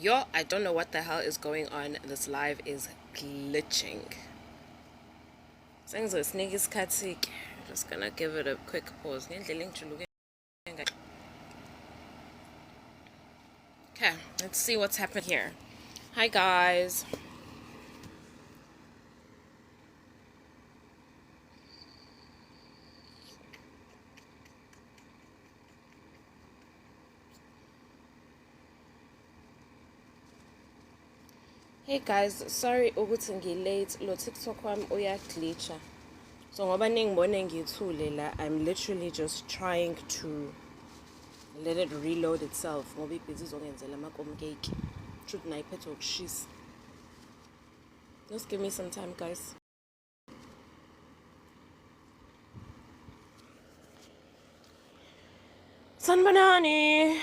Yo, I don't know what the hell is going on. This live is glitching. Things are sneaky skatsik. Just gonna give it a quick pause. Okay, let's see what's happened here. Hi guys. Hey guys, sorry ukuthi ngilate. Lo TikTok wami uyaglitcha. So ngoba ningibone ngithule la, I'm literally just trying to let it reload itself ngoba ibhizi izongenzela ama cake. Truth nayiphethe ukushisa. Just give me some time, guys. Sanbanani.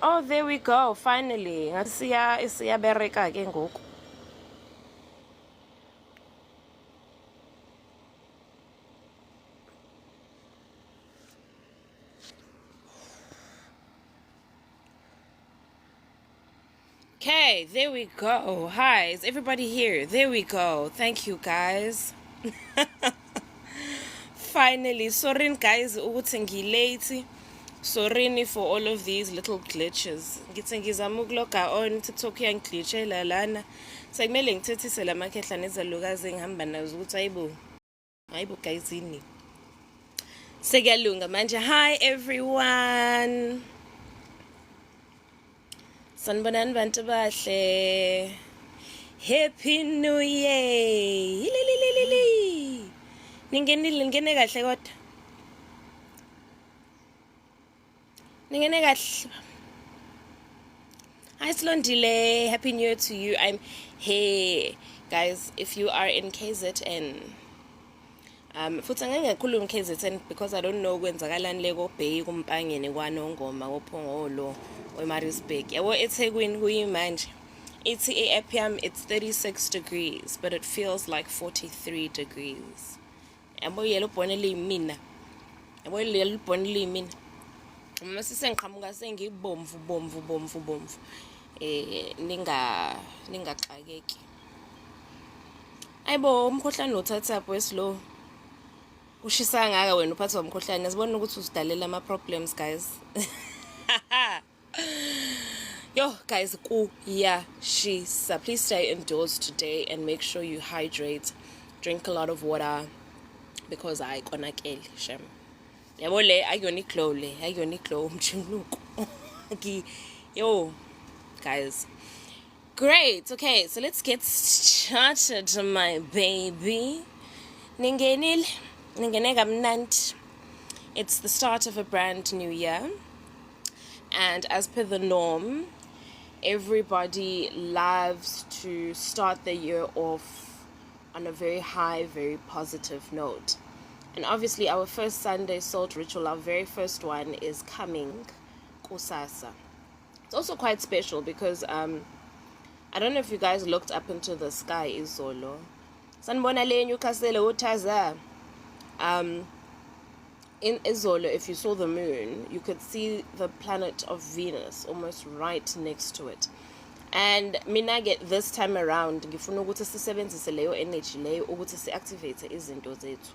Oh, there we go. Finally. Ngathi siyabereka ke ngoku. Okay, there we go. Hi, is everybody here? There we go. Thank you, guys. Finally. Sorry, guys, ukuthi ngilate. Sorry for all of these little glitches. Ngizama ukulogga on TikTok yangiglitchela lana. Sekumele ngithethise lamakhehla nezalukazi engihamba nazo ukuthi hayibo guys yini. Sekuyalunga manje. Hi everyone. Sanibonani bantu bahle. Happy New Year. Ningene kahle kodwa. Hi Slondile, Happy New Year to you. I'm here, guys. If you are in KZN, futhi angangakhulumi KZN because I don't know kwenzakalani leko Bay kumpangeni kwanongoma kophongolo weMaritzburg. Yabo eThekwini kuyimanje. It's PM, it's 36 degrees, but it feels like 43 degrees. Yabo yelo bonele mina. Yabo yelo bonele mina. Masisengiqhamuka sengibomvu ningaxakeki. Ayibo umkhohlane othatha weslow ushisa ngaka wena uphathwa umkhohlane sibona ukuthi usidalela ama problems guys. Yo guys kuyashisa. Please stay indoors today and make sure you hydrate, drink a lot of water because I konakele shem. Yabo le ayoni glow umjuluko. Yo guys, great. Okay, so let's get started, my baby. Ningene kamnandi. It's the start of a brand new year, and as per the norm, everybody loves to start the year off on a very high, very positive note. And obviously our first Sunday salt ritual, our very first one, is coming kusasa. It's also quite special because I don't know if you guys looked up into the sky izolo. Sanibona le nyukasele utaza. In izolo, if you saw the moon, you could see the planet of Venus almost right next to it. And mina get this time around ngifuna ukuthi sisebenzise leyo energy leyo ukuthi si-activate izinto zethu.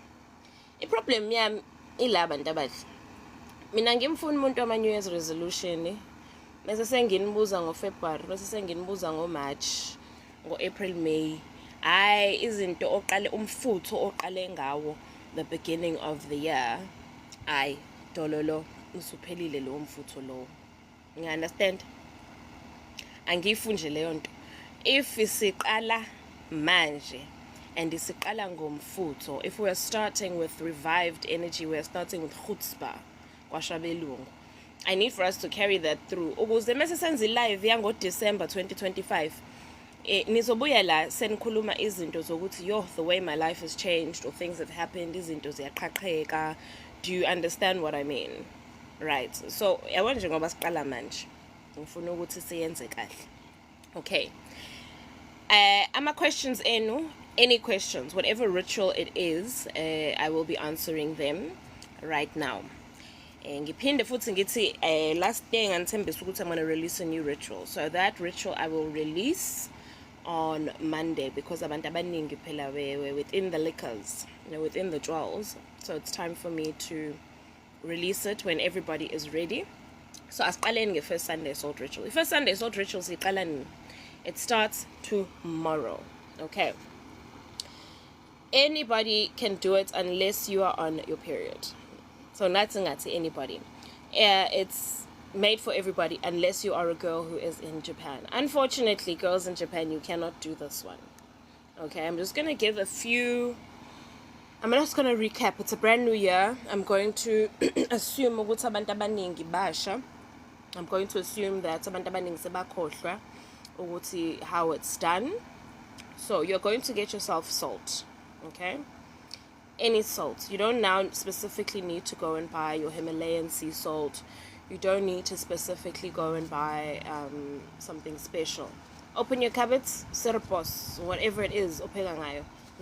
I-problem yami ila bantu abahle. Mina ngimfuna umuntu ama New Year's resolution. Bese senginibuza ngoFebruary, bese senginibuza ngoMarch, ngoApril, May. Hayi izinto oqale umfutho oqale ngawo the beginning of the year. Ayi dololo usuphelile lo mfutho lo. You understand? Angiyifunje leyo nto. If isiqala manje and isiqala ngomfutho, if we are starting with revived energy, we are starting with chutzpah kwashabelungu, I need for us to carry that through. Ukuze mase senze live yango December 2025, nizobuya la senikhuluma izinto zokuthi yo the way my life has changed or things have happened, izinto ziyaqhaqheka. Do you understand what I mean? Right. So yabona nje ngoba siqala manje ngifuna ukuthi siyenze kahle. Okay. Ama questions enu, any questions, whatever ritual it is, I will be answering them right now. Ngiphinde futhi ngithi last day ngithembisa ukuthi I'm going to release a new ritual. So that ritual I will release on Monday because abantu abaningi phela we're within the liquors, within the jewels. So it's time for me to release it when everybody is ready. So asiqaleni nge-first Sunday salt ritual. The first Sunday salt ritual siqala nini? It starts tomorrow. Okay. Anybody can do it unless you are on your period. So not anybody. It's made for everybody unless you are a girl who is in Japan. Unfortunately, girls in Japan, you cannot do this one. Okay, I'm just going to give a few... I'm just going to recap. It's a brand new year. I'm going to assume ukuthi abantu abaningi basha. I'm going to assume that abantu abaningi sebakhohlwa ukuthi how it's done. So you're going to get yourself salt. Okay? Any salt. You don't now specifically need to go and buy your Himalayan sea salt. You don't need to specifically go and buy something special. Open your cupboards, serpos, whatever it is,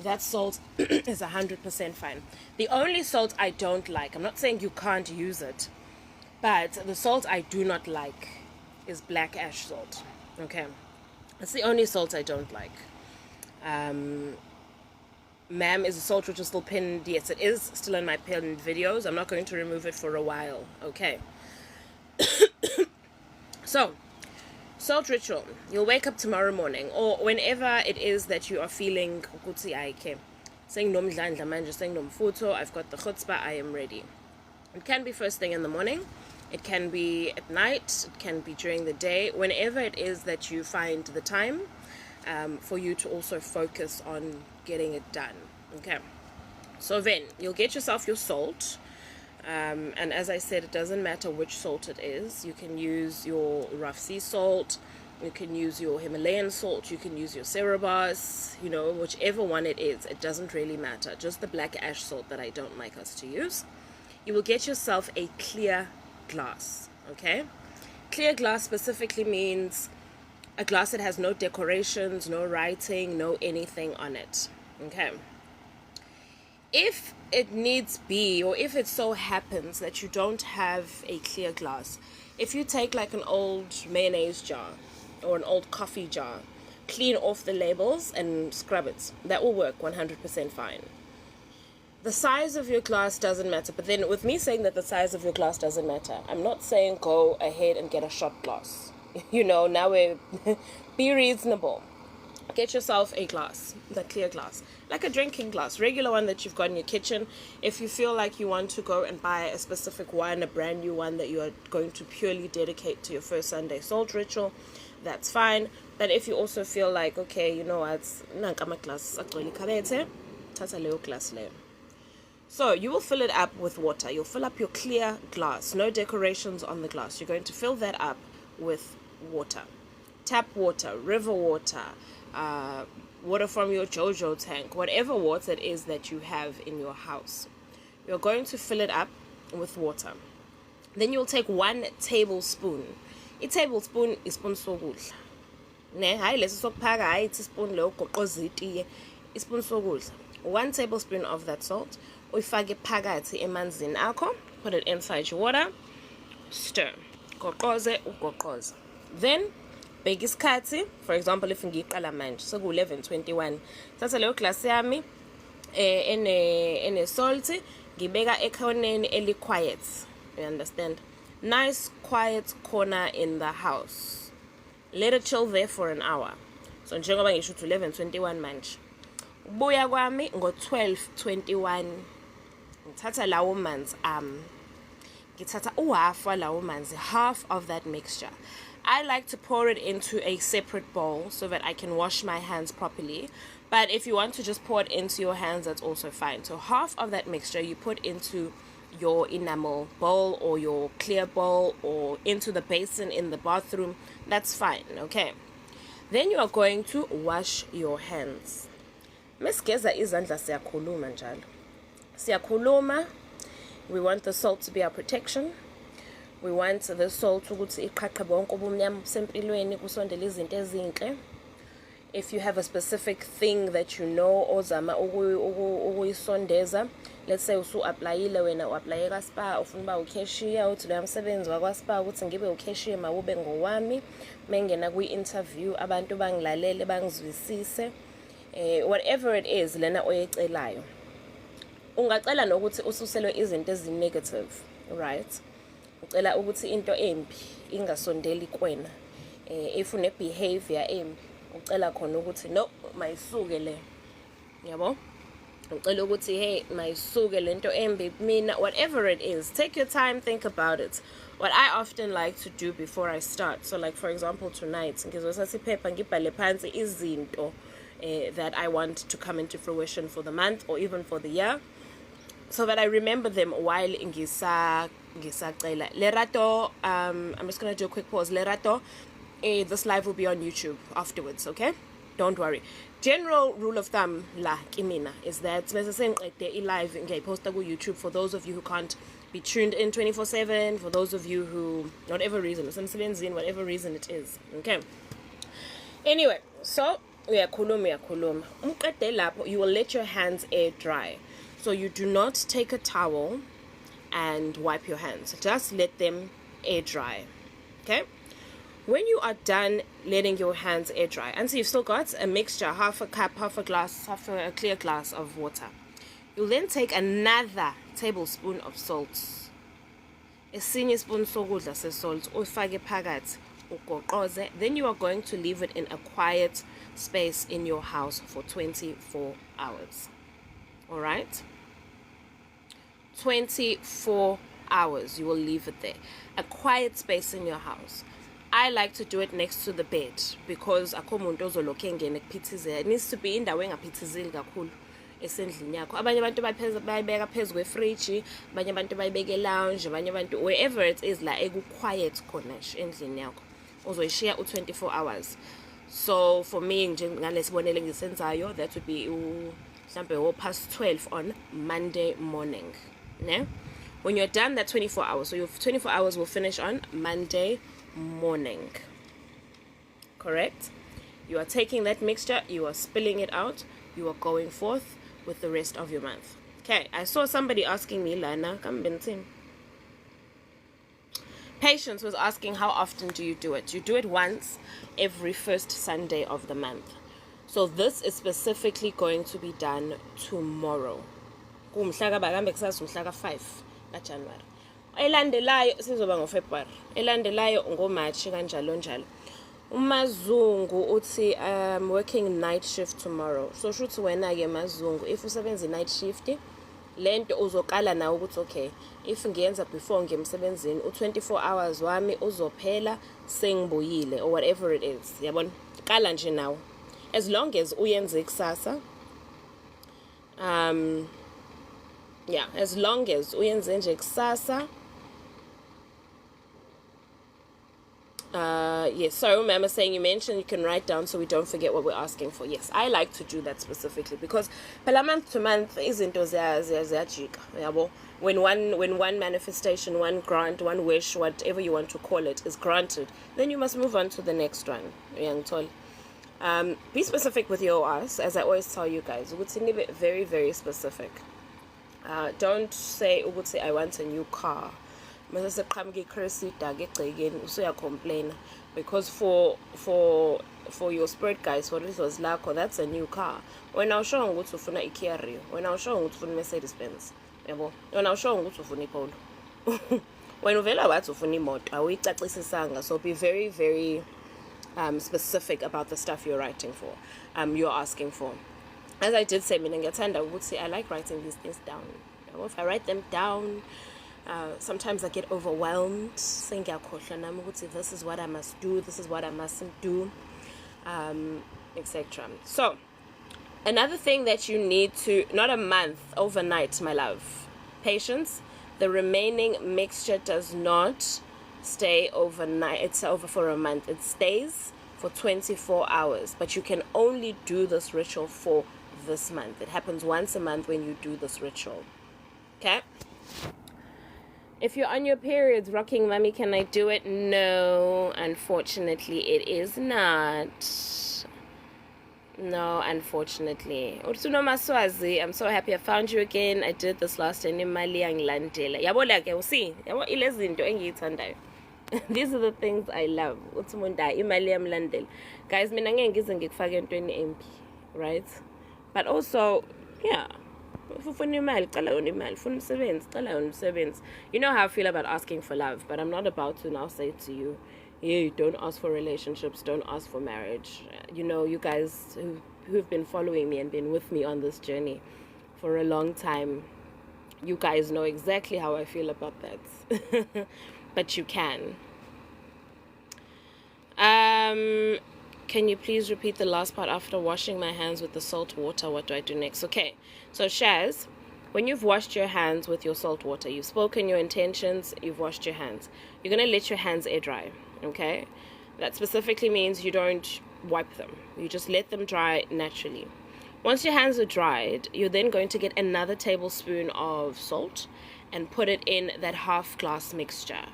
that salt is 100% fine. The only salt I don't like, I'm not saying you can't use it, but the salt I do not like is black ash salt. Okay? That's the only salt I don't like. Ma'am, is the salt which is still pinned? Yes, it is still in my pinned videos. I'm not going to remove it for a while. Okay. So, salt ritual. You'll wake up tomorrow morning or whenever it is that you are feeling ukuthi ayike. Saying nomdlandla manje, saying nomfutho, I've got the chutzpah, I am ready. It can be first thing in the morning. It can be at night. It can be during the day. Whenever it is that you find the time for you to also focus on getting it done. Okay, so then you'll get yourself your salt, and as I said, it doesn't matter which salt it is. You can use your rough sea salt, you can use your Himalayan salt, you can use your Cerebos, whichever one it is. It doesn't really matter. Just the black ash salt that I don't like us to use. You will get yourself a clear glass. Okay, clear glass specifically means a glass that has no decorations, no writing, no anything on it. Okay. If it needs be, or if it so happens that you don't have a clear glass, if you take like an old mayonnaise jar or an old coffee jar, clean off the labels and scrub it, that will work 100% fine. The size of your glass doesn't matter, but then with me saying that the size of your glass doesn't matter, I'm not saying go ahead and get a shot glass. Now be reasonable. Get yourself a glass, the clear glass, like a drinking glass, regular one that you've got in your kitchen. If you feel like you want to go and buy a specific one, a brand new one that you are going to purely dedicate to your first Sunday salt ritual, that's fine. But if you also feel like, okay, it's so you will fill it up with water. You'll fill up your clear glass, no decorations on the glass. You're going to fill that up with water, tap water, river water, water from your JoJo tank, whatever water it is that you have in your house. You're going to fill it up with water. Then you'll take 1 tablespoon. A tablespoon is spoon sokudla. Ne, hayi lesi sokuphaka, hayi ithi spoon lo goqoza itiye. Spoon sokudla. 1 tablespoon of that salt. Uyifake phakathi emanzini akho. Put it inside your water. Stir. Goqoze ugoqoze. Then bheka isikhathi. For example, if ngiqala manje seku 11:21, thatha leyo glass yami ene salt, ngibeka ekhoneni eli quiet. You understand? Nice quiet corner in the house. Let it chill there for an hour. So njengoba ngisho 11:21 manje. Ubuya kwami ngo-12:21 ngithatha lawo manzi ngithatha half walawo manzi, half of that mixture. I like to pour it into a separate bowl so that I can wash my hands properly. But if you want to just pour it into your hands, that's also fine. So half of that mixture you put into your enamel bowl or your clear bowl or into the basin in the bathroom. That's fine, okay? Then you are going to wash your hands. Mesigeza izandla siyakhuluma njalo. Siyakhuluma. We want the salt to be our protection. We want the salt ukuthi iqhaqhe bonke ubumnyama busempilweni kusondele izinto ezinhle. If you have a specific thing that you know ozama ukuyisondeza, let's say usu-aplayile wena u-aplaye ka-spa ufuna uba ucashier uthi loya msebenzi wakwa-spa ukuthi ngibe ucashier mawube ngowami mengena kwi-interview abantu bangilalele bangizwisise whatever it is lena oyicelayo. Ungacela nokuthi ususelwe izinto ezi-negative, right? Ucela ukuthi into embi ingasondeli kwena. If une-behavior embi ucela khona ukuthi no mayisuke le, yabo? Ucela ukuthi hey mayisuke lento embi mina, whatever it is. Take your time, think about it. What I often like to do before I start, so like for example tonight ngizothatha iphepha ngibhale phansi izinto that I want to come into fruition for the month or even for the year, so that I remember them while ngisacela. Lerato, I'm just going to do a quick pause. Lerato, this live will be on YouTube afterwards, okay? Don't worry. General rule of thumb la kimina is that let's say live post ku YouTube for those of you who can't be tuned in 24/7, for those of you who whatever reason it is, okay? Anyway, so uyakhuluma umqede lapho, you will let your hands air dry. So you do not take a towel and wipe your hands. Just let them air dry. Okay? When you are done letting your hands air dry, and so you've still got a mixture, half a cup, half a glass, half a clear glass of water, you'll then take another tablespoon of salt. Esinye spoon sokudla sesalt ufake phakathi ugoqoze. Then you are going to leave it in a quiet space in your house for 24 hours. All right? 24 hours you will leave it there. A quiet space in your house. I like to do it next to the bed because akho umuntu ozoloke engene kuphithizela. It needs to be indawo engaphithizeli kakhulu esendlini yakho. Abanye abantu bayibeka phezu kwefridge, abanye abantu bayibeka lounge, abanye abantu wherever it is la quiet khona endlini yakho. Uzoyishiya u24 hours. So for me ngalesibonelo ngisenzayo, that would be mhlambe past 12 on Monday morning. Ne? When you're done that 24 hours, so your 24 hours will finish on Monday morning. Correct? You are taking that mixture, you are spilling it out, you are going forth with the rest of your month. Okay, I saw somebody asking me, Lana, come Bentin. Patience was asking, how often do you do it? You do it once every first Sunday of the month. So this is specifically going to be done tomorrow. Kumhlaka bakambe kusasa umhlaka 5 kaJanuary. Elandelayo sizoba ngoFebruary. Elandelayo ngoMarch kanjalo njalo. uMazungu uthi working night shift tomorrow. So shuthi wena ke Mazungu if usebenza night shift lento uzokala nawe ukuthi okay if ngiyenza before ngemsebenzini u24 hours wami uzophela sengibuyile or whatever it is. Yabona? Qala nje nawe. As long as uyenze kusasa as long as uyenze nje kusasa. Yes, sorry, remember saying you mentioned you can write down so we don't forget what we're asking for. Yes, I like to do that specifically because per month to month izinto ziyajika yabo. When one manifestation, one grant, one wish, whatever you want to call it, is granted, then you must move on to the next one. Be specific with your ask, as I always tell you guys. Be very, very specific. Don't say I want a new car. Complain because for your spirit guys, for this was lack, that's a new car. When I was showing what to funa Kia Rio, when I was showing what to Mercedes Benz, when I was showing what to funa Polo, when you vela what to funa motor, we so be very, very specific about the stuff you're writing for, you're asking for. As I did say, I would say I like writing these things down. If I write them down, sometimes I get overwhelmed, saying this is what I must do, this is what I mustn't do, etc. So, another thing that you need to, not a month, overnight, my love. Patience, the remaining mixture does not stay overnight, it's over for a month. It stays for 24 hours, but you can only do this ritual for this month. It happens once a month when you do this ritual. Okay? If you're on your periods, rocking mommy, can I do it? No, unfortunately, it is not. No, unfortunately. Utsuno Maswazi, I'm so happy I found you again. I did this last time in Mali Anglandela. Yabo like you see. Yabo ilezinto engiyithandayo. These are the things I love. Utsumunda imali yamlandela. Guys, mina ngeke ngize ngikufake entweni embi, right? But also, yeah. If ufuna imali, cala yona imali. Ufuna umsebenzi, cala yona umsebenzi. You know how I feel about asking for love, but I'm not about to now say to you, hey, don't ask for relationships, don't ask for marriage. You know, you guys who've been following me and been with me on this journey for a long time, you guys know exactly how I feel about that. But you can. Can you please repeat the last part? After washing my hands with the salt water, what do I do next? Okay, so Shaz, when you've washed your hands with your salt water, you've spoken your intentions, you've washed your hands, you're going to let your hands air dry, okay? That specifically means you don't wipe them. You just let them dry naturally. Once your hands are dried, you're then going to get another tablespoon of salt and put it in that half glass mixture.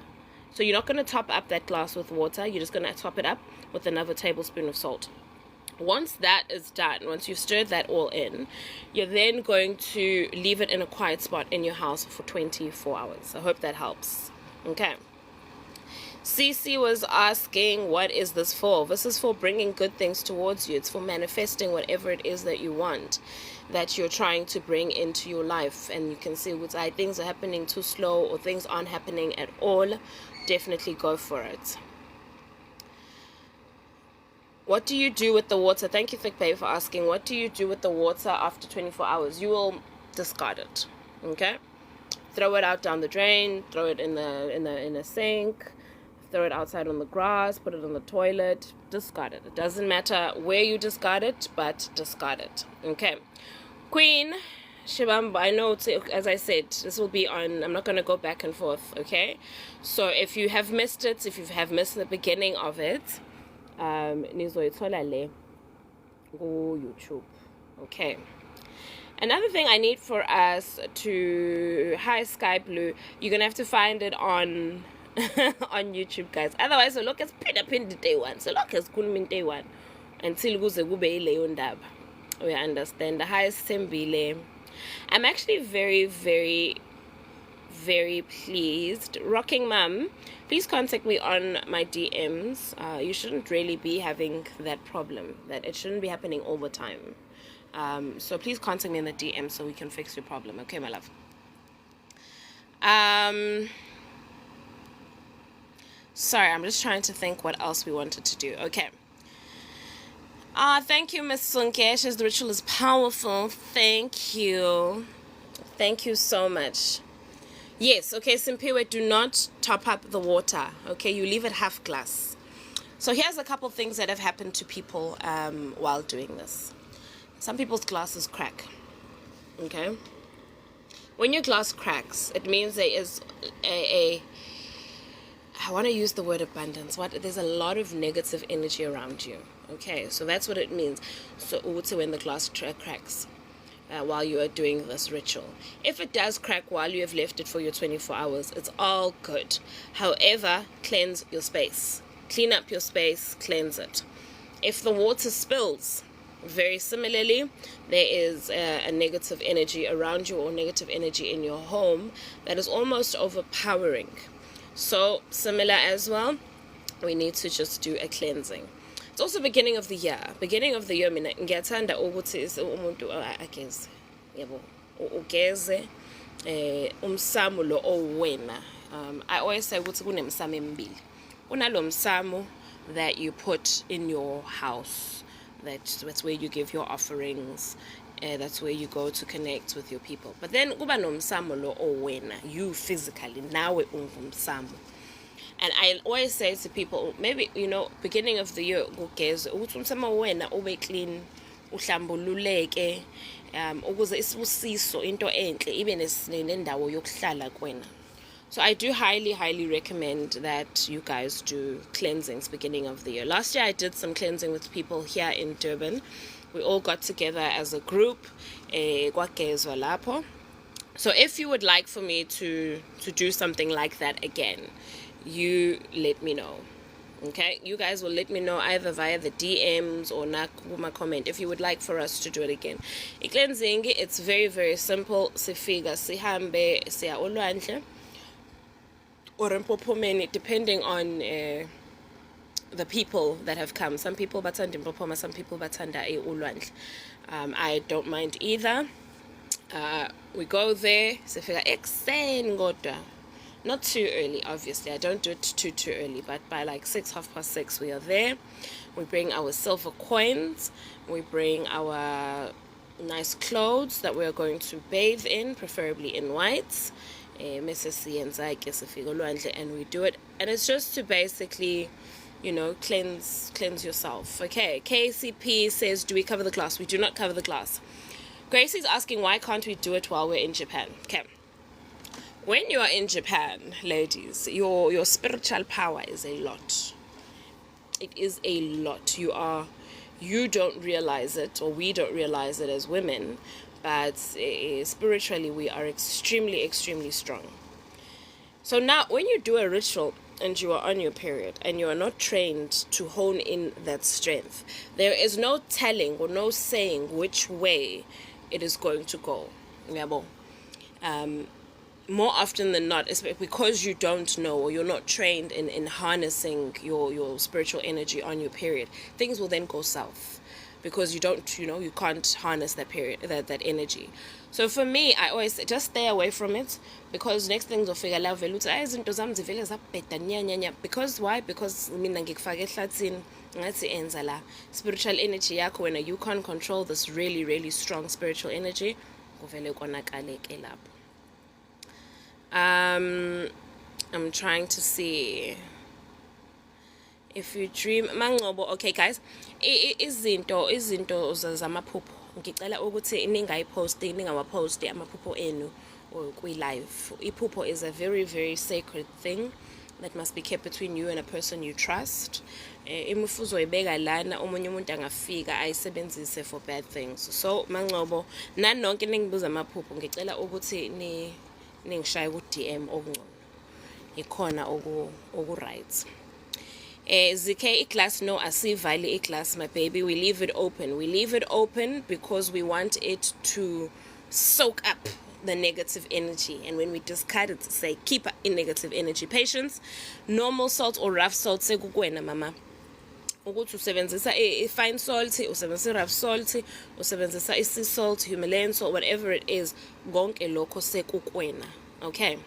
So you're not going to top up that glass with water. You're just going to top it up with another tablespoon of salt. Once that is done, once you've stirred that all in, you're then going to leave it in a quiet spot in your house for 24 hours. I hope that helps. Okay. Cece was asking, what is this for? This is for bringing good things towards you. It's for manifesting whatever it is that you want, that you're trying to bring into your life. And you can see with things are happening too slow or things aren't happening at all. Definitely go for it. What do you do with the water? Thank you, Thick Bay, for asking. What do you do with the water after 24 hours? You will discard it. Okay? Throw it out down the drain. Throw it in a sink. Throw it outside on the grass. Put it on the toilet. Discard it. It doesn't matter where you discard it, but discard it. Okay? Queen Shibamba, I know, as I said, this will be on, I'm not going to go back and forth, okay? So if you have missed it, if you have missed the beginning of it, nizoyithola le go YouTube. Okay. Another thing I need for us to, hi Sky Blue, you're going to have to find it on on YouTube, guys. Otherwise, so look, it's pin day one. So look, it's kun day one until kuze kube ileyo ndaba. We understand. The highest Tembile. I'm actually very, very, very pleased. Rocking Mum, please contact me on my DMs. You shouldn't really be having that problem. That it shouldn't be happening all the time. So please contact me in the DM so we can fix your problem. Okay, my love. Sorry, I'm just trying to think what else we wanted to do. Okay. Thank you, Miss Sunkesh. The ritual is powerful. Thank you. Thank you so much. Yes, okay, Simpiwe, do not top up the water. Okay, you leave it half glass. So here's a couple things that have happened to people while doing this. Some people's glasses crack. Okay? When your glass cracks, it means there is I want to use the word abundance. There's a lot of negative energy around you. Okay, so that's what it means. So when the glass cracks while you are doing this ritual. If it does crack while you have left it for your 24 hours, it's all good. However, cleanse your space. Clean up your space, cleanse it. If the water spills, very similarly, there is a negative energy around you or negative energy in your home that is almost overpowering. So, similar as well, we need to just do a cleansing. It's also beginning of the year. Beginning of the year, mina ngiyathanda ukuthi umuntu ageze. Yebo, ugeze umsamo lo owena. I always say ukuthi kunemsamo emibili. Kunalo msamo that you put in your house. That's where you give your offerings. That's where you go to connect with your people. But then kuba nomsamo lo owena, you physically, nawe ungumsamo. And I always say to people, maybe, beginning of the year, ukuthi umsamo wena ube clean, uhlambululeke, ukuze isibusiso into enhle ibe nendawo yokuhlala kuwena. So I do highly, highly recommend that you guys do cleansings beginning of the year. Last year I did some cleansing with people here in Durban. We all got together as a group. So if you would like for me to do something like that again, you let me know. Okay, you guys will let me know either via the DMs or nakuma comment if you would like for us to do it again. I-cleansing, it's very, very simple. Sifika sihambe siya olwandle or empophomeni, depending on the people that have come. Some people bathanda impophoma, some people bathanda ulwandle. I don't mind either. We go there, sifika ekuseni kodwa. Not too early, obviously. I don't do it too early, but by like 6, 6:30, we are there. We bring our silver coins. We bring our nice clothes that we are going to bathe in, preferably in whites. And we do it. And it's just to basically, cleanse yourself. Okay, KCP says, do we cover the glass? We do not cover the glass. Gracie's asking, why can't we do it while we're in Japan? Okay. When you are in Japan, ladies, your spiritual power is a lot. It is a lot. You don't realize it, or we don't realize it as women, but spiritually we are extremely, extremely strong. So now, when you do a ritual and you are on your period and you are not trained to hone in that strength, there is no telling or no saying which way it is going to go. More often than not, it's because you don't know or you're not trained in harnessing your spiritual energy on your period, things will then go south because you can't harness that energy. So for me, I always say, just stay away from it, because next things will figure out because why? Because spiritual energy yakho when you can't control this really, really strong spiritual energy. I'm trying to see if you dream mangobo. Okay guys, izinto zamaphupho ngicela ukuthi ningayiposti, ningawaposti amaphupho enu kwi-live. Iphupho is a very, very sacred thing that must be kept between you and a person you trust. Imifuzo ibeka lana omunye umuntu angafika ayisebenzise for bad things. So mangobo nanonke ningibuza amaphupho ngicela ukuthi ningishaye ku-DM okungcono ikhona oku-right. ZK i-glass, no, asivali i-glass, my baby. We leave it open. We leave it open because we want it to soak up the negative energy, and when we discard it, say keep in negative energy. Patience, normal salt or rough salt sekukwena mama. Ukuthi usebenzisa fine salt, usebenzisa rough salt, usebenzisa sea salt, Himalayan salt, whatever it is, konke lokho sekukwena. Okay.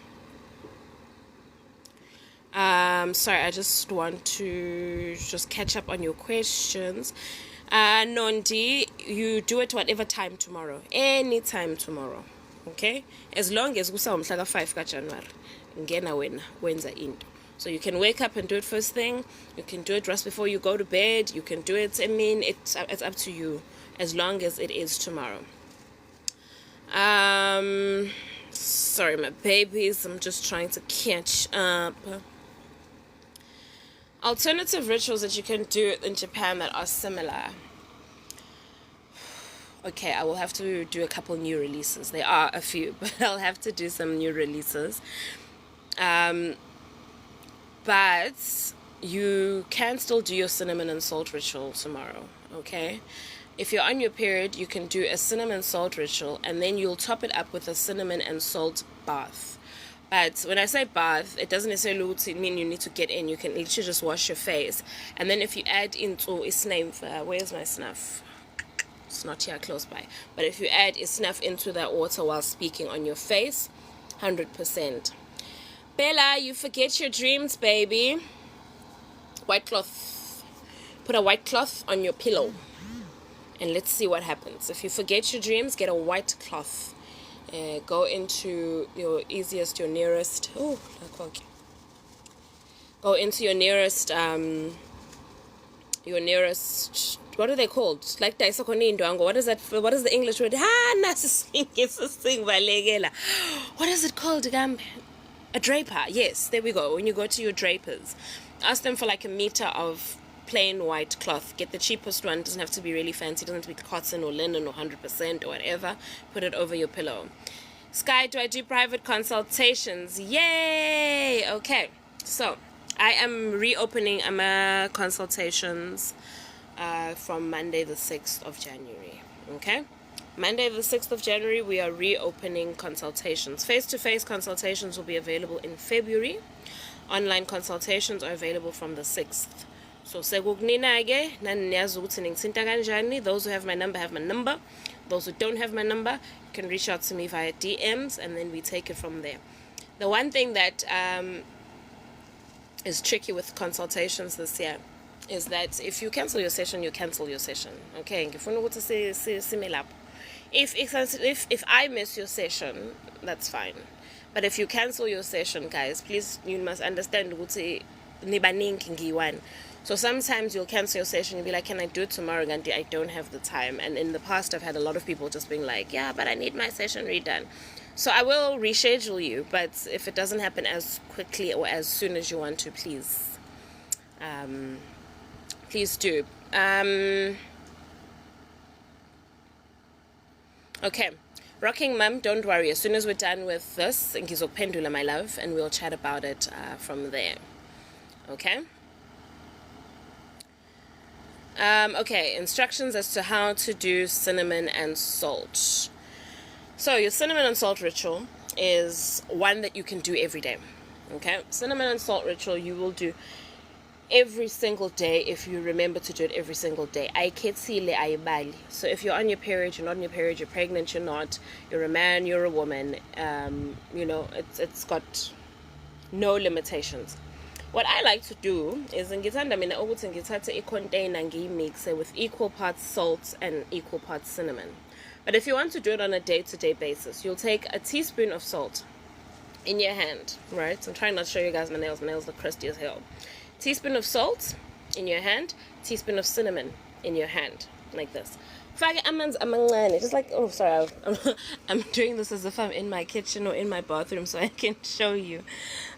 Sorry, I just want to catch up on your questions. Nondi, you do it whatever time tomorrow, any time tomorrow. Okay, as long as kusa umhla 5 January ngena wena wenza into. So you can wake up and do it first thing. You can do it just before you go to bed. You can do it. I mean, it's up to you, as long as it is tomorrow. Sorry, my babies. I'm just trying to catch up. Alternative rituals that you can do in Japan that are similar. Okay, I will have to do a couple new releases. There are a few, but I'll have to do some new releases. But you can still do your cinnamon and salt ritual tomorrow, okay? If you're on your period, you can do a cinnamon salt ritual, and then you'll top it up with a cinnamon and salt bath. But when I say bath, it doesn't necessarily mean you need to get in. You can literally just wash your face. And then if you add into where's my snuff? It's not here close by. But if you add snuff into that water while speaking on your face, 100%. Bella, you forget your dreams, baby. White cloth. Put a white cloth on your pillow. And let's see what happens. If you forget your dreams, get a white cloth. Go into your nearest. Go into your nearest. What are they called? Like what is that? What is the English word? What is it called? A draper. Yes, there we go. When you go to your drapers, ask them for like a meter of plain white cloth. Get the cheapest one. It doesn't have to be really fancy. It doesn't have to be cotton or linen or 100% or whatever. Put it over your pillow. Sky, do I do private consultations? Yay! Okay, so I am reopening AMA consultations from Monday the 6th of January. Okay? Monday the 6th of January, we are reopening consultations. Face-to-face consultations will be available in February. Online consultations are available from the 6th. So, sekukunina-ke naniyazi ukuthi ningithinta kanjani. Those who have my number have my number. Those who don't have my number, you can reach out to me via DMs, and then we take it from there. The one thing that is tricky with consultations this year is that if you cancel your session, you cancel your session. Okay? If I miss your session, that's fine. But if you cancel your session, guys, please, you must understand ukuthi nibaningi ngiyiwani. So sometimes you'll cancel your session, you'll be like, can I do it tomorrow? And I don't have the time. And in the past, I've had a lot of people just being like, yeah, but I need my session redone. So I will reschedule you, but if it doesn't happen as quickly or as soon as you want to, please do. Okay, Rocking Mum, don't worry. As soon as we're done with this, ngizophendula, my love, and we'll chat about it from there. Okay? Okay, instructions as to how to do cinnamon and salt. So your cinnamon and salt ritual is one that you can do every day. Okay? Cinnamon and salt ritual you will do every single day if you remember to do it every single day. So if you're on your period, you're not on your period, you're pregnant, you're not, you're a man, you're a woman, it's got no limitations. What I like to do is ngithatha a container ngiyimix with equal parts salt and equal parts cinnamon. But if you want to do it on a day-to-day basis, you'll take a teaspoon of salt in your hand, right? I'm trying not to show you guys my nails. My nails look crusty as hell. Teaspoon of salt in your hand, teaspoon of cinnamon in your hand, like this. Just like, oh, sorry, I'm doing this as if I'm in my kitchen or in my bathroom so I can show you.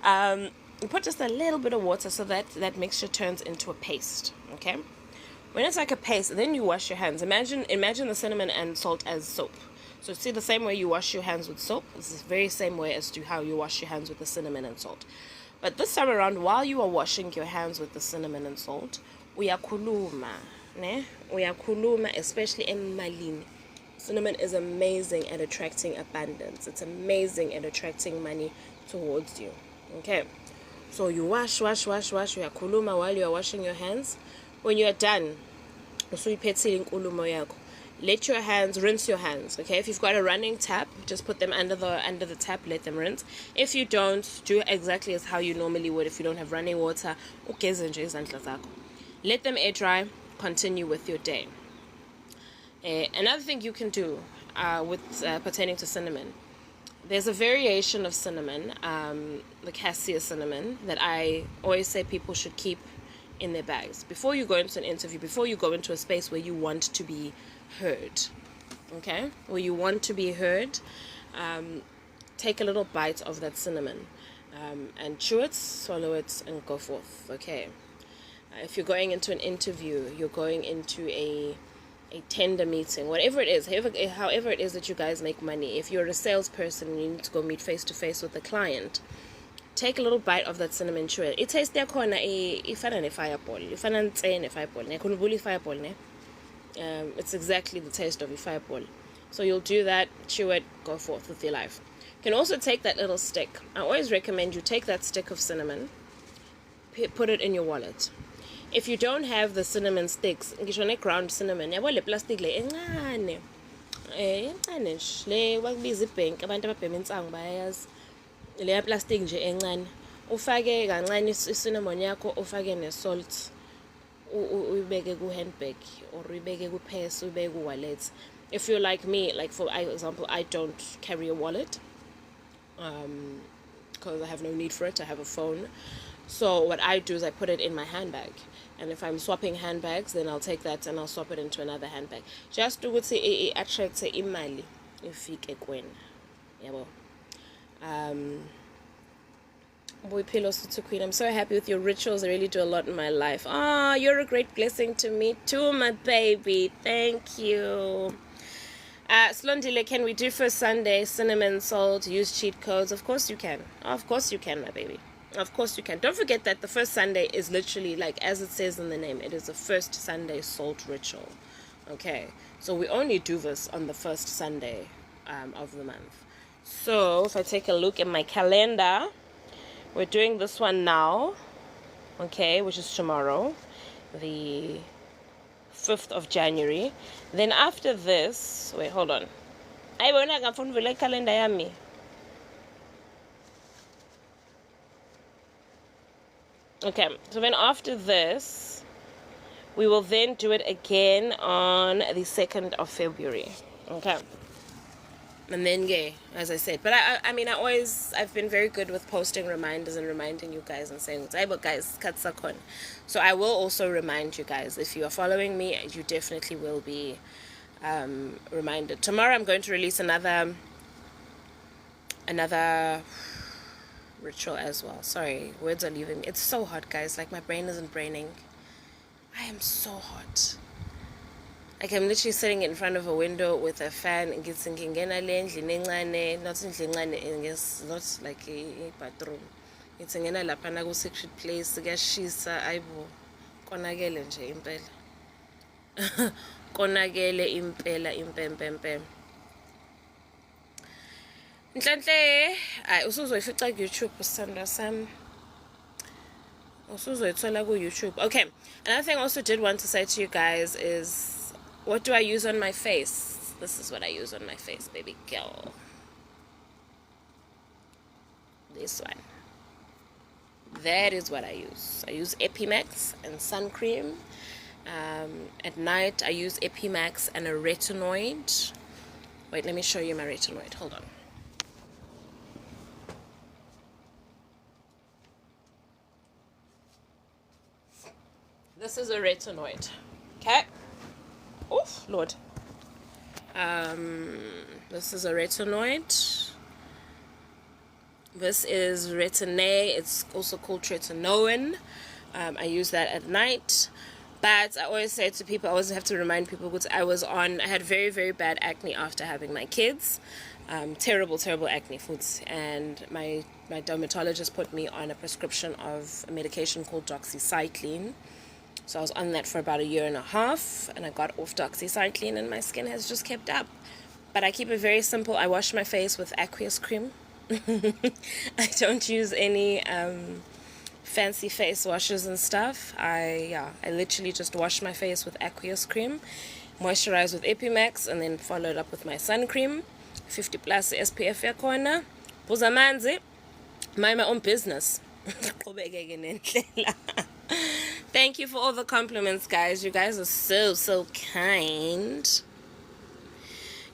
You put just a little bit of water so that that mixture turns into a paste, okay? When it's like a paste, then you wash your hands. Imagine the cinnamon and salt as soap. So see, the same way you wash your hands with soap, it's the very same way as to how you wash your hands with the cinnamon and salt. But this time around, while you are washing your hands with the cinnamon and salt, uyakhuluma, ne? Uyakhuluma, especially emalini. Cinnamon is amazing at attracting abundance. It's amazing at attracting money towards you. Okay? So you wash, uyakhuluma while you are washing your hands. When you are done, let your hands, rinse your hands, okay? If you've got a running tap, just put them under the tap, let them rinse. If you don't, do exactly as how you normally would if you don't have running water. Let them air dry, continue with your day. Another thing you can do pertaining to cinnamon, there's a variation of cinnamon, the cassia cinnamon, that I always say people should keep in their bags before you go into an interview, before you go into a space where you want to be heard, okay? Where you want to be heard, take a little bite of that cinnamon and chew it, swallow it, and go forth, okay? If you're going into an interview, you're going into a tender meeting, whatever it is, however it is that you guys make money. If you're a salesperson and you need to go meet face to face with the client, take a little bite of that cinnamon, chew it. It tastes yakhona ifana ne-fireball, ifana ntsene fireball, ne fireball, ne. It's exactly the taste of a fireball. So you'll do that, chew it, go forth with your life. You can also take that little stick. I always recommend you take that stick of cinnamon, put it in your wallet. If you don't have the cinnamon sticks, ngishone ground cinnamon, yabo le plastic le encane. Encane nje le wakubiza ibank abantu ababhema insangu bayayazi. Le plastic nje encane. Ufake kancane isinnamon yakho, ufake ne salt. Uyibeke ku handbag or uyibeke ku purse, uyibeke ku wallet. If you're like me, like for example, I don't carry a wallet because I have no need for it. I have a phone. So what I do is I put it in my handbag. And if I'm swapping handbags, then I'll take that and I'll swap it into another handbag. Just to say attract imali ifike kwen. Yabo. Boy Pillow Sutu Queen, I'm so happy with your rituals. They really do a lot in my life. Ah, you're a great blessing to me too, my baby. Thank you. Slondile, can we do for Sunday cinnamon salt, use cheat codes? Of course you can. Of course you can, my baby. Of course you can. Don't forget that the first Sunday is literally, like as it says in the name, it is the first Sunday salt ritual. Okay, so we only do this on the first Sunday of the month. So if I take a look at my calendar, we're doing this one now, okay, which is tomorrow, the 5th of January. Then after this, wait, hold on. I won't have a calendar yami. Okay, so then after this, we will then do it again on the 2nd of February. Okay. And then, yeah, as I said. But I mean, I've been very good with posting reminders and reminding you guys and saying, but guys, katsakon. So I will also remind you guys. If you are following me, you definitely will be reminded. Tomorrow I'm going to release another ritual as well. Sorry, words are leaving me. It's so hot, guys. Like, my brain isn't braining. I am so hot. Like, I'm literally sitting in front of a window with a fan and thinking, not like a bathroom. It's in a lapana secret place. She's aibo. Konagele nje impela. Konagele impela. Nhlanhle, usuzoyifica ku-YouTube Sandra Sam. Usuzoyithola ku-YouTube. Okay, another thing I also did want to say to you guys is, what do I use on my face? This is what I use on my face, baby girl. This one. That is what I use. I use Epimax and sun cream. At night I use Epimax and a retinoid. Wait, let me show you my retinoid. Hold on. This is a retinoid. Okay. Oof, Lord. This is a retinoid. This is Retin-A. It's also called tretinoin. I use that at night. But I always say to people, I always have to remind people, because I had very, very bad acne after having my kids. Terrible acne foods. And my dermatologist put me on a prescription of a medication called doxycycline. So I was on that for about 1.5 years, and I got off doxycycline, and my skin has just kept up. But I keep it very simple. I wash my face with aqueous cream. I don't use any fancy face washes and stuff. I literally just wash my face with aqueous cream, moisturize with Epimax, and then follow it up with my sun cream, 50 plus SPF yakhona. Phuza amanzi, mind my own business. Thank you for all the compliments, guys. You guys are so kind.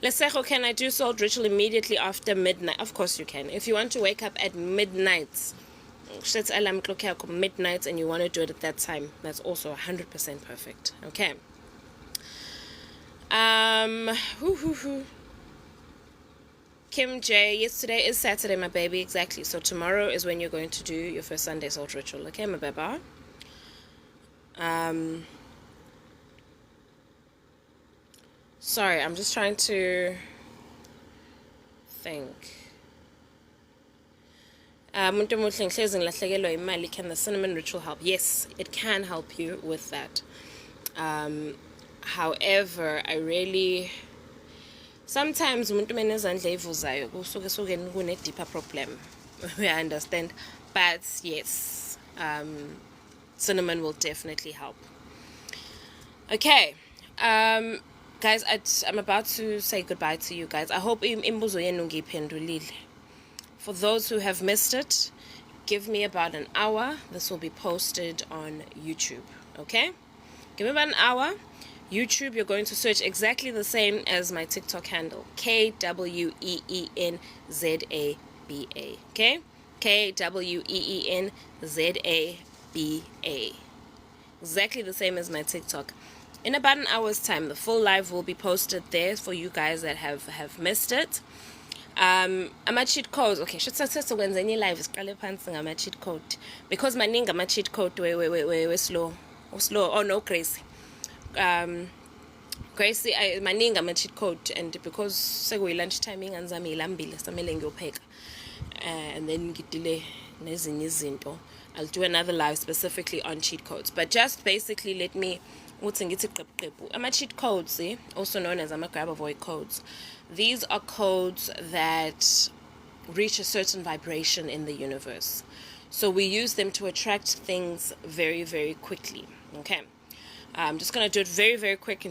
Lesejo, can I do salt ritual immediately after midnight? Of course you can. If you want to wake up at midnight, midnight, and you want to do it at that time, that's also 100% perfect. Okay. Kim J, yesterday is Saturday, my baby. Exactly. So tomorrow is when you're going to do your first Sunday salt ritual. Okay, my baby. Sorry, I'm just trying to think. Can the cinnamon ritual help? Yes, it can help you with that. However, I really... Sometimes umuntu menezandla evuzayo kusuke kune deeper problem. I understand. But yes, cinnamon will definitely help. Okay. Guys, I'm about to say goodbye to you guys. I hope imbuzo yenu ngiyiphendulile. For those who have missed it, give me about an hour. This will be posted on YouTube. Okay? Give me about an hour. YouTube, you're going to search exactly the same as my TikTok handle. KWEENZABA. Okay? KWEENZABA. Exactly the same as my TikTok. In about an hour's time, the full live will be posted there for you guys that have missed it. Ama cheat codes. Okay, should success when any live is ama cheat code. Because my name ama cheat code we slow. Oh no, Gracie. Gracie, my name ama cheat code, and because lunch timing and zami ilambile samele ngiyopheka. And then ngidile nezinye izinto. I'll do another live specifically on cheat codes, but just basically let me cheat codes, also known as Grabavoid codes. These are codes that reach a certain vibration in the universe, so we use them to attract things very, very quickly. Okay, I'm just going to do it very, very quick.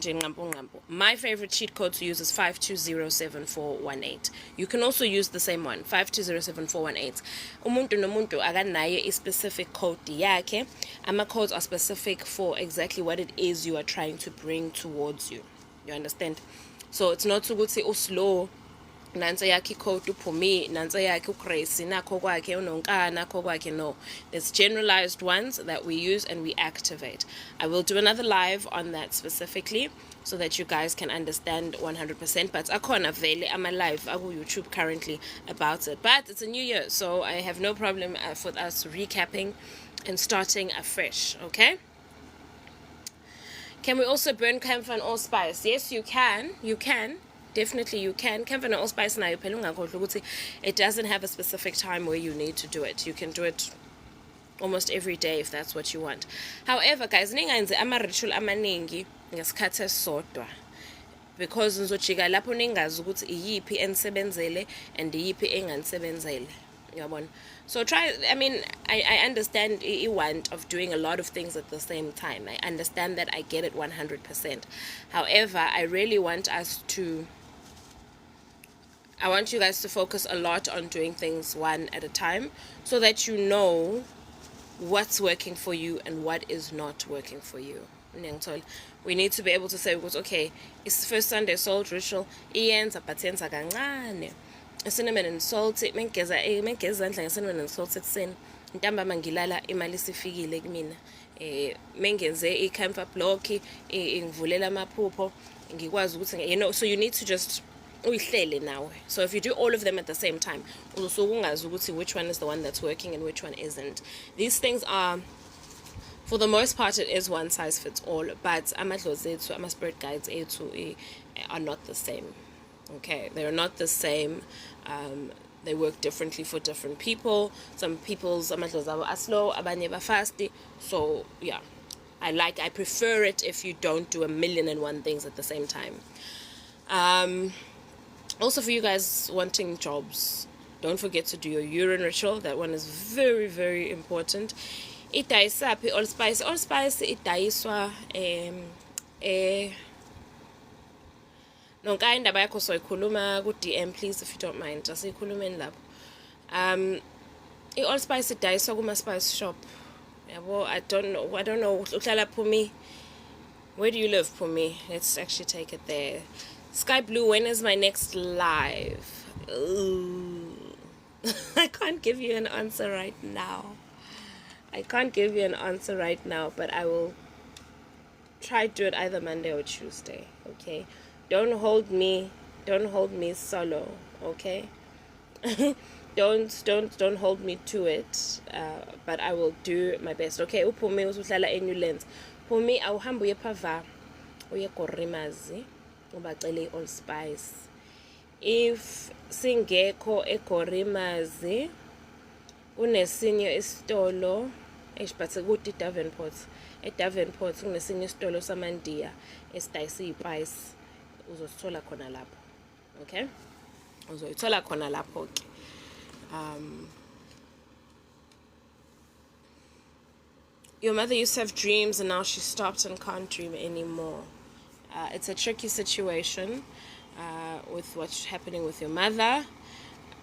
My favorite cheat code to use is 5207418. You can also use the same one, 5207418. Umuntu nomuntu akanayo a specific code yakhe. Ama codes are specific for exactly what it is you are trying to bring towards you. You understand? So it's not ukuthi uslow nansa yakhe code uphume, nansa yakhe uCrazy, nakho kwakhe unonkana, nakho kwakhe. No, there's generalized ones that we use and we activate. I will do another live on that specifically so that you guys can understand 100%. But akhona vele ama live aku YouTube currently about it. But it's a new year, so I have no problem for us recapping and starting afresh. Okay. Can we also burn camphor and allspice? Yes, you can. You can. Definitely you can. Camphor and allspice now, it doesn't have a specific time where you need to do it. You can do it almost every day if that's what you want. However, guys, ningenze ama-ritual amaningi ngesikhathi esisodwa, because nizojika lapho ningazi ukuthi iyiphi enisebenzele and iyiphi enganisebenzele. So try, I understand the want of doing a lot of things at the same time. I understand that. I get it 100%. However, I really want I want you guys to focus a lot on doing things one at a time so that you know what's working for you and what is not working for you. We need to be able to say, okay, it's the first Sunday salt ritual, cinnamon and salt, cinnamon and salt ekuseni ntambama ngilala imali isifikile kumina, mengenze i-camphor block ngivulela amaphupho ngikwazi ukuthi so you need to just uyihlele now. So if you do all of them at the same time, also ungazi ukuthi which one is the one that's working and which one isn't. These things are, for the most part, it is one size fits all, but amadlozi ethu, ama spirit guides ethu are not the same. Okay, they're not the same. They work differently for different people. Some people's amadlozi are slow, abanye fast. So yeah, I prefer it if you don't do 1,000,001 things at the same time. Also, for you guys wanting jobs, don't forget to do your urine ritual. That one is very, very important. Itayisaphi allspice. Allspice itayiswa nonke indaba yakho soyikhuluma ku-DM, please, if you don't mind. Asiyikhulumeni lapho. I-allspice idayiswa kuma-spice shop. Yabo, I don't know. Uhlala Phumi. Where do you live, Phumi? Let's actually take it there. Sky Blue, when is my next live? Ooh. I can't give you an answer right now. But I will try to do it either Monday or Tuesday. Okay, don't hold me solo. Okay. don't hold me to it, but I will do my best. Okay, uphume usuhlala eNewlands. Phumi awuhamba uye phava uye Korimazi ubacele allspice. If singekho eKorimazi unesinye isitolo esiphathe kude eDavenport. eDavenport kunesinye isitolo samandiya esidayisa ispice, uzosithola khona lapho. Okay, uzoyithola khona lapho ke. Your mother used to have dreams and now she stopped and can't dream anymore. It's a tricky situation with what's happening with your mother.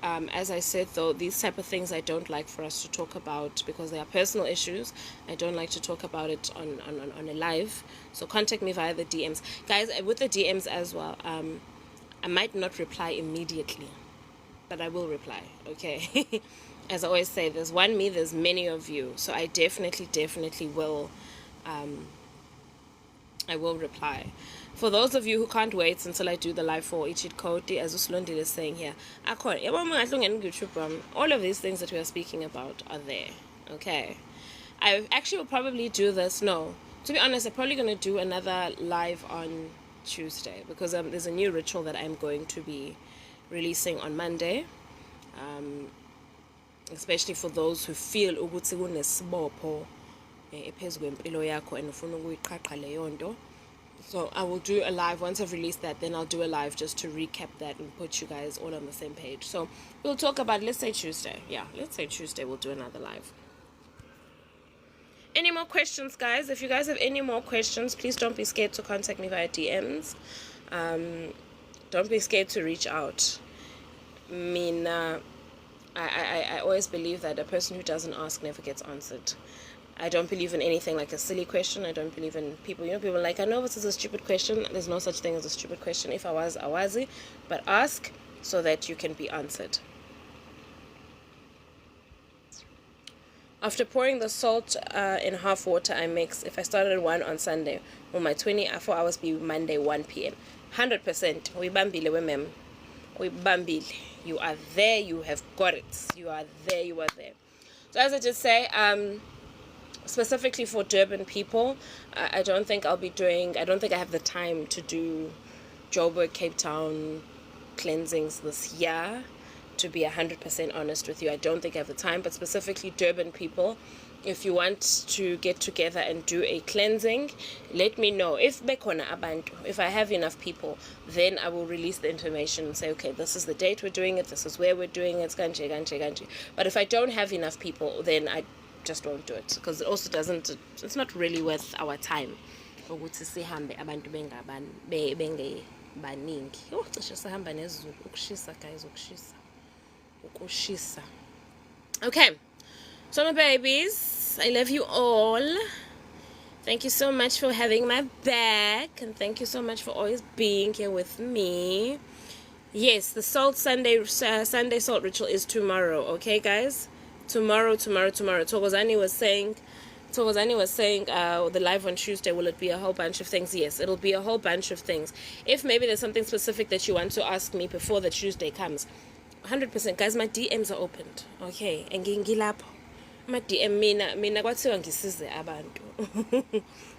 As I said, though, these type of things I don't like for us to talk about because they are personal issues. I don't like to talk about it on a live. So contact me via the DMs. Guys, with the DMs as well, I might not reply immediately, but I will reply, okay? As I always say, there's one me, there's many of you. So I definitely will, I will reply. For those of you who can't wait until I do the live for cheat code, as Uslondi is saying here, all of these things that we are speaking about are there, okay? I actually will probably do this, no, to be honest, I'm probably going to do another live on Tuesday because there's a new ritual that I'm going to be releasing on Monday. especially for those who feel ukuthi kunesibopho ephezu kwempilo yakho and ufuna ukuyiqhaqha leyo nto. So I will do a live once I've released that. Then I'll do a live just to recap that and put you guys all on the same page. So we'll talk about, let's say Tuesday. Yeah, let's say Tuesday we'll do another live. Any more questions, guys? If you guys have any more questions, please don't be scared to contact me via DMs. Don't be scared to reach out. I always believe that a person who doesn't ask never gets answered. I don't believe in anything like a silly question. I don't believe in people, people are like, I know this is a stupid question. There's no such thing as a stupid question. If I was, I was. But ask so that you can be answered. After pouring the salt in half water, I mix. If I started at 1 on Sunday, will my 24 hours be Monday 1 p.m.? 100%. We bambile wemem. We bambile. You are there. You have got it. You are there. You are there. So as I just say, specifically for Durban people, I don't think I have the time to do Joburg, Cape Town cleansings this year. To be 100% honest with you, I don't think I have the time. But specifically Durban people, if you want to get together and do a cleansing, let me know. If I have enough people, then I will release the information and say, okay, this is the date we're doing it, this is where we're doing it, ganche. But if I don't have enough people, then I just won't do it, because it also it's not really worth our time. Okay, so my babies, I love you all. Thank you so much for having my back, and thank you so much for always being here with me. Yes, the Sunday salt ritual is tomorrow. Okay, guys, tomorrow. Thokozani was saying the live on Tuesday, will it be a whole bunch of things? Yes, it'll be a whole bunch of things. If maybe there's something specific that you want to ask me before the Tuesday comes, 100%, guys, my DMs are opened. Okay, and ngilapho my DM mina kwathiwa ngisize abantu.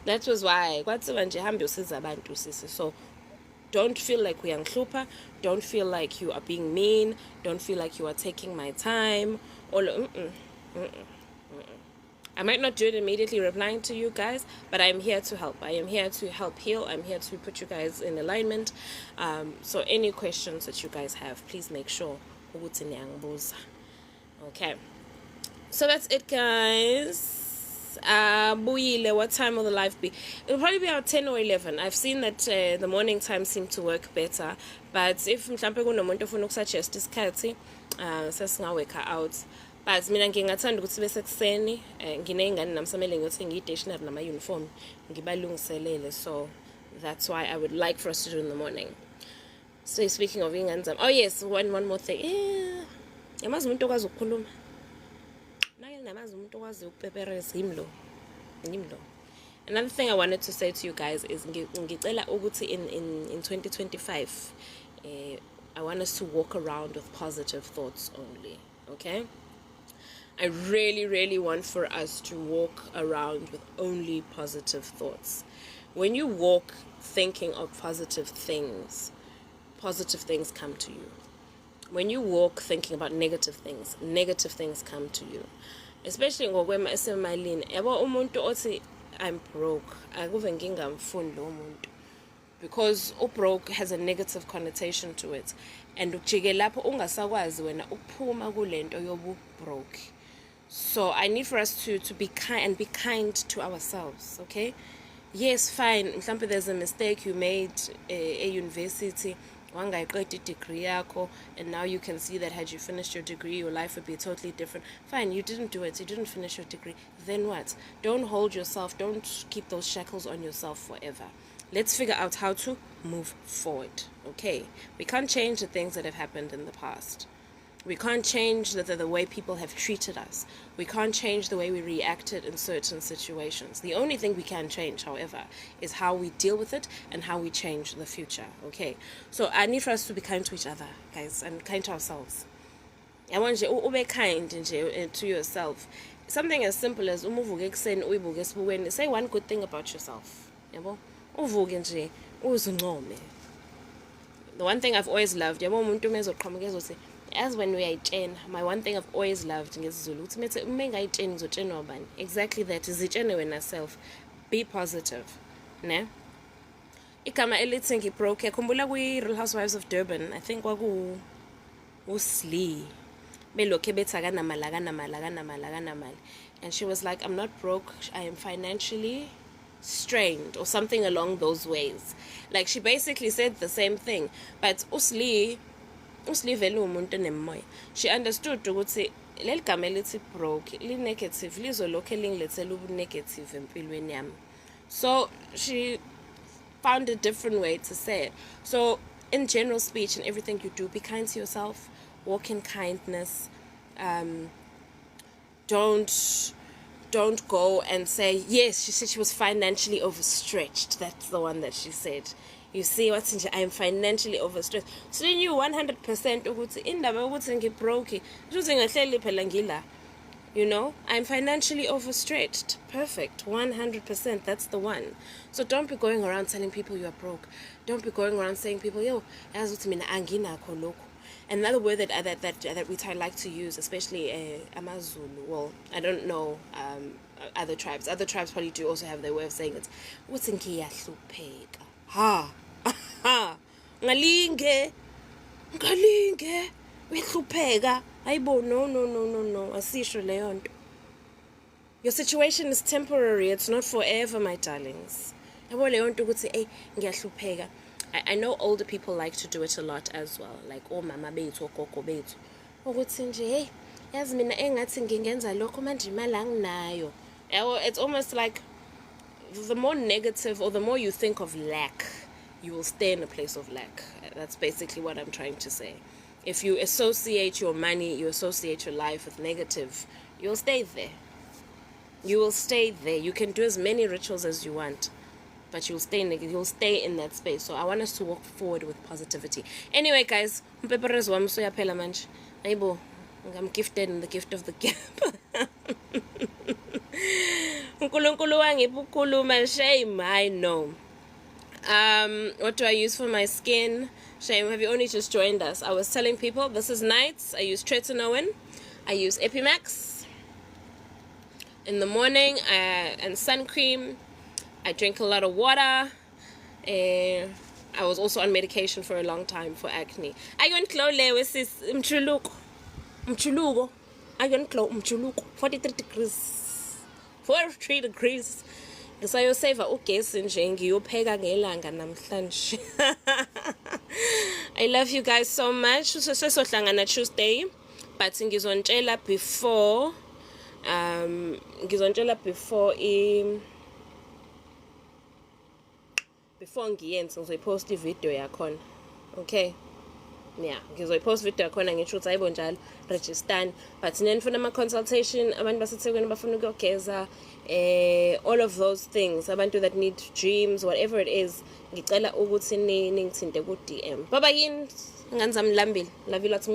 That was why kwathiwa nje hambe usiza abantu sisi. So don't feel like uyangihlupha, don't feel like you are being mean, don't feel like you are taking my time. I might not do it immediately replying to you guys, but I'm here to help. I am here to help heal. I'm here to put you guys in alignment. So any questions that you guys have, please make sure. Okay. So that's it, guys. What time will the live be? It'll probably be about 10 or 11. I've seen that the morning time seemed to work better. But if mhlampe kunomuntu ofuna ukusuggest isikhathi, sesingaweka out. But mina ngingathanda ukuthi bese kuseni ngineyingane namsamele ngiyothi ngiyi-stationary nama-uniform ngibalungiselele. So that's why I would like for us to do in the morning. So speaking of ingane zami, oh yes, one more thing. Yamazi umuntu okwazi ukukhuluma. Namazi umuntu okwazi ukupepereza yimlo. Another thing I wanted to say to you guys is ngicela ukuthi in 2025 I want us to walk around with positive thoughts only, okay? I really want for us to walk around with only positive thoughts. When you walk thinking of positive things come to you. When you walk thinking about negative things come to you. Especially ngokwema esemalini. Yabo umuntu othi I'm broke, akuve ngingamfundi lo muntu, because broke has a negative connotation to it, and ukujike lapho ungasakwazi wena ukuphuma kulento yobu broke. So I need for us to be kind to ourselves, okay? Yes, fine, mhlawumbe there's a mistake you made a university, wangayiqeda degree yakho, and now you can see that had you finished your degree your life would be totally different. Fine, you didn't do it, you didn't finish your degree, then what? Don't hold yourself, don't keep those shackles on yourself forever. Let's figure out how to move forward, okay? We can't change the things that have happened in the past. We can't change the way people have treated us. We can't change the way we reacted in certain situations. The only thing we can change, however, is how we deal with it and how we change the future, okay? So I need for us to be kind to each other, guys, and kind to ourselves. I want you to be kind to yourself. Something as simple as say one good thing about yourself. The one thing I've always loved, as when we are in, my one thing I've always loved ngesiZulu exactly that, izitshene wena self, be positive, ne? Igama elithi ngibroke khumbula kwi Real Housewives of Durban, I think kwaku uslee belokhe bethi akanamali, and she was like, I'm not broke, I am financially strained or something along those ways. Like she basically said the same thing, but uslee vele umuntu nemoya. She understood ukuthi leli gama elithi broke li negative lizolokhe lingilethela ubunegative empilweni yami. So she found a different way to say it. So in general speech and everything you do, be kind to yourself, walk in kindness. Don't go and say, yes, she said she was financially overstretched. That's the one that she said. You see what's in, I am financially overstretched. So then you 100% ukuthi indaba ukuthi ngibroke uthi ngahleli phela ngila. You know, I'm financially overstretched. Perfect. 100%. That's the one. So don't be going around telling people you are broke. Don't be going around saying people, yo, yazi mina anginakho lokho. Another word that we like to use, especially Amazulu. Well, I don't know other tribes. Other tribes probably do also have their way of saying it. What's in ngiyahlupheka? Ha. Ha. Ngalinge. Wehlupheka. Ayibo, no. Asisho leyo nto. Your situation is temporary. It's not forever, my darlings. Yabo leyo nto ukuthi ngiyahlupheka. I know older people like to do it a lot as well, like mama bethu gogo bethu ukuthi nje hey yazi mina engathi ngingenza lokho manje imali anginayo. It's almost like the more negative or the more you think of lack, you will stay in a place of lack. That's basically what I'm trying to say. If you associate your money, you associate your life with negative, you'll stay there. You can do as many rituals as you want, but you'll stay in that space. So I want us to walk forward with positivity. Anyway, guys, I'm gifted in the gift of the gap. Shame, I know. What do I use for my skin? Shame, have you only just joined us? I was telling people this is nights. I use tretinoin, I use Epimax in the morning, and sun cream. I drink a lot of water. I was also on medication for a long time for acne. I went mchuluko. 43 degrees. 43 degrees. Ngisayoseva ugesi nje ngiyopheka ngelanga namhlanje. I love you guys so much. Sesohlangana Tuesday, but ngizontshela before ngiyenze ngizoyipost ivideo yakhona. Okay, yeah, ngizoyipost video yakhona ngisho ukuthi ayibo njalo register, but nifuna ama-consultation, abantu baseThekwini bafuna ukuyogeza, all of those things, abantu that need dreams, whatever it is, ngicela ukuthi ningithinte ku DM. Baba yini ngani zami lambile, love you lots.